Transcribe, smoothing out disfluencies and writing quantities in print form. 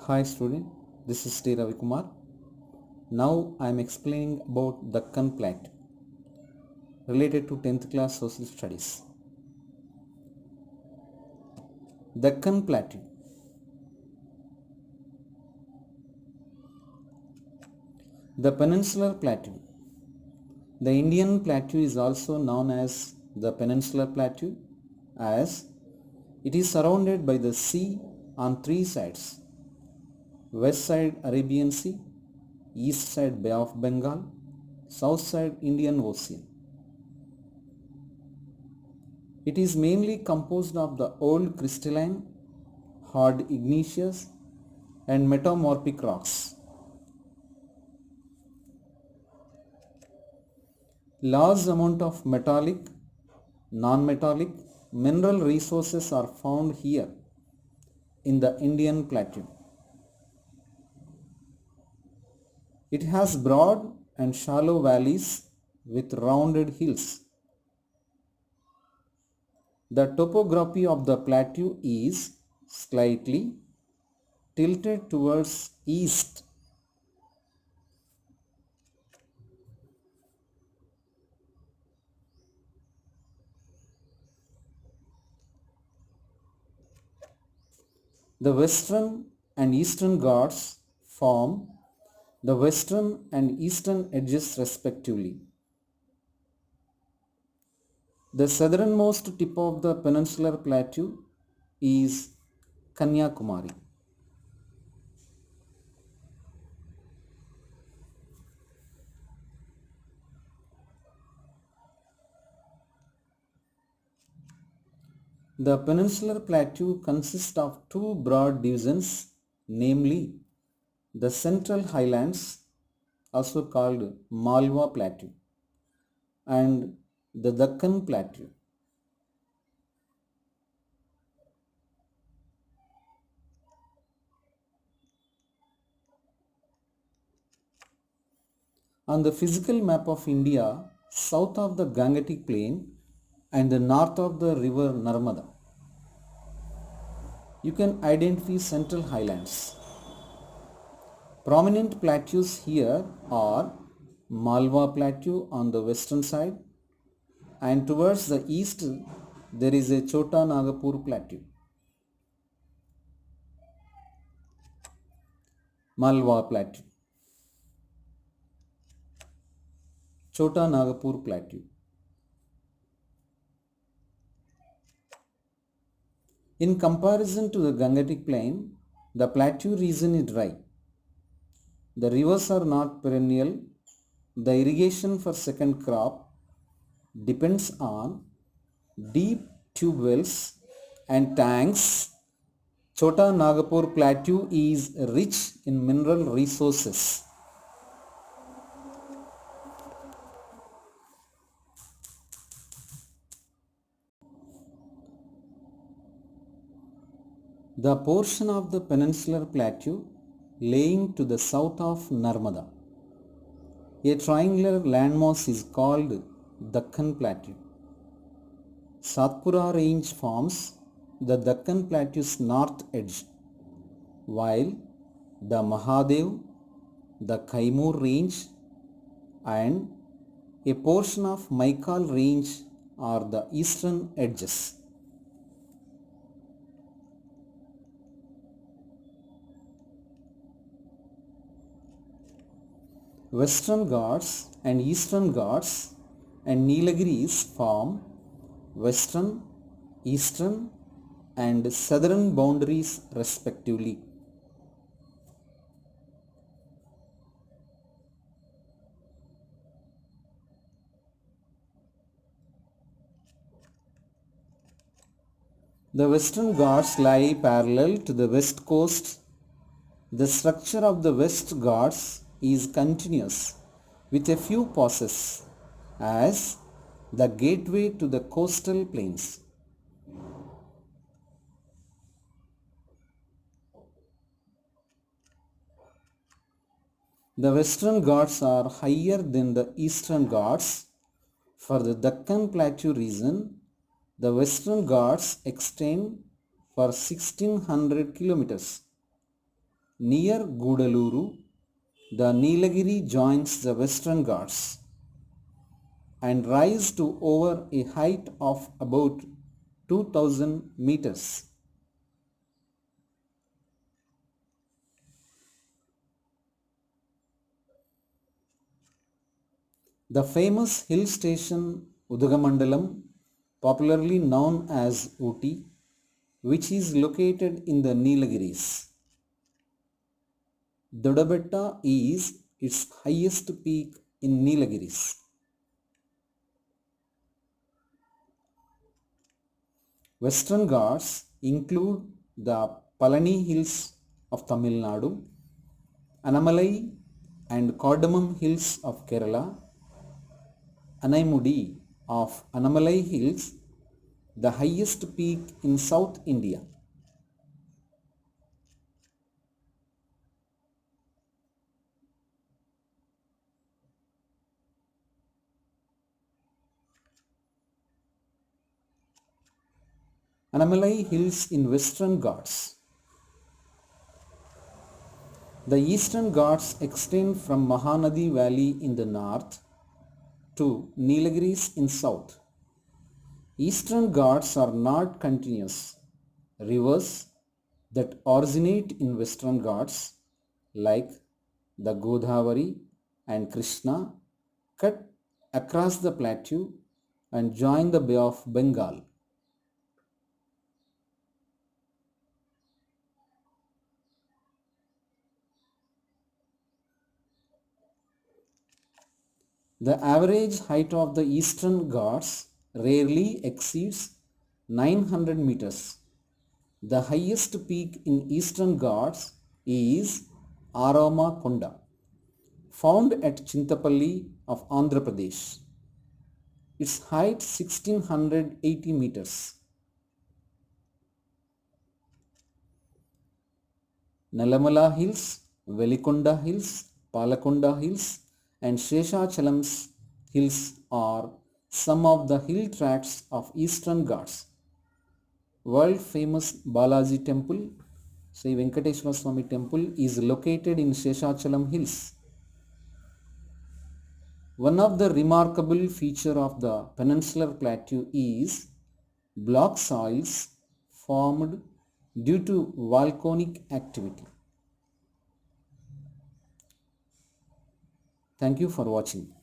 Hi student, this is Sri Ravi Kumar. Now I am explaining about Deccan Plateau related to 10th class social studies. Deccan Plateau. The Peninsular Plateau. The Indian Plateau is also known as the Peninsular Plateau as it is surrounded by the sea on three sides. West side Arabian Sea, east side Bay of Bengal, south side Indian Ocean. It is mainly composed of the old crystalline, hard igneous and metamorphic rocks. Large amount of metallic, non-metallic mineral resources are found here in the Indian Plateau. It has broad and shallow valleys with rounded hills. The topography of the plateau is slightly tilted towards east. The western and eastern Ghats form the western and eastern edges respectively. The southernmost tip of the peninsular plateau is Kanyakumari. The peninsular plateau consists of two broad divisions, namely the Central Highlands, also called Malwa Plateau, and the Deccan Plateau. On the physical map of India, south of the Gangetic Plain and the north of the river Narmada, you can identify Central Highlands. Prominent plateaus here are Malwa Plateau on the western side, and towards the east there is a Chota Nagpur Plateau. Malwa Plateau, Chota Nagpur Plateau. In comparison to the Gangetic Plain, the plateau region is dry. The rivers are not perennial. The irrigation for second crop depends on deep tube wells and tanks. Chota Nagpur Plateau is rich in mineral resources. The portion of the peninsular plateau lying to the south of Narmada, a triangular landmass, is called Deccan Plateau. Satpura range forms the Deccan Plateau's north edge, while the Mahadev, the Kaimur range and a portion of Maikal range are the eastern edges. Western Ghats and Eastern Ghats and Nilagiris form western, eastern and southern boundaries respectively. The Western Ghats lie parallel to the west coast. The structure of the West Ghats is continuous with a few pauses as the gateway to the coastal plains. The Western Ghats are higher than the Eastern Ghats. For the Deccan Plateau region, the Western Ghats extend for 1600 kilometers. Near Gudaluru, the Nilagiri joins the Western Ghats and rise to over a height of about 2000 meters. The famous hill station Udagamandalam, popularly known as Ooty, which is located in the Nilagiris. Dodabetta is its highest peak in Nilagiris. Western Ghats include the Palani Hills of Tamil Nadu, Anamalai and Cardamom Hills of Kerala, Anaimudi of Anamalai Hills, the highest peak in South India. Anamalai Hills in Western Ghats. The Eastern Ghats extend from Mahanadi Valley in the north to Nilagiris in south. Eastern Ghats are not continuous. Rivers that originate in Western Ghats like the Godavari and Krishna cut across the plateau and join the Bay of Bengal. The average height of the Eastern Ghats rarely exceeds 900 meters. The highest peak in Eastern Ghats is Arama Konda, found at Chintapalli of Andhra Pradesh. Its height 1680 meters. Nalamala Hills, Velikonda Hills, Palakonda Hills and Sheshachalam's hills are some of the hill tracts of Eastern Ghats. World famous Balaji temple, Sri Venkateswara Swami temple is located in Sheshachalam hills. One of the remarkable feature of the peninsular plateau is block soils formed due to volcanic activity. Thank you for watching.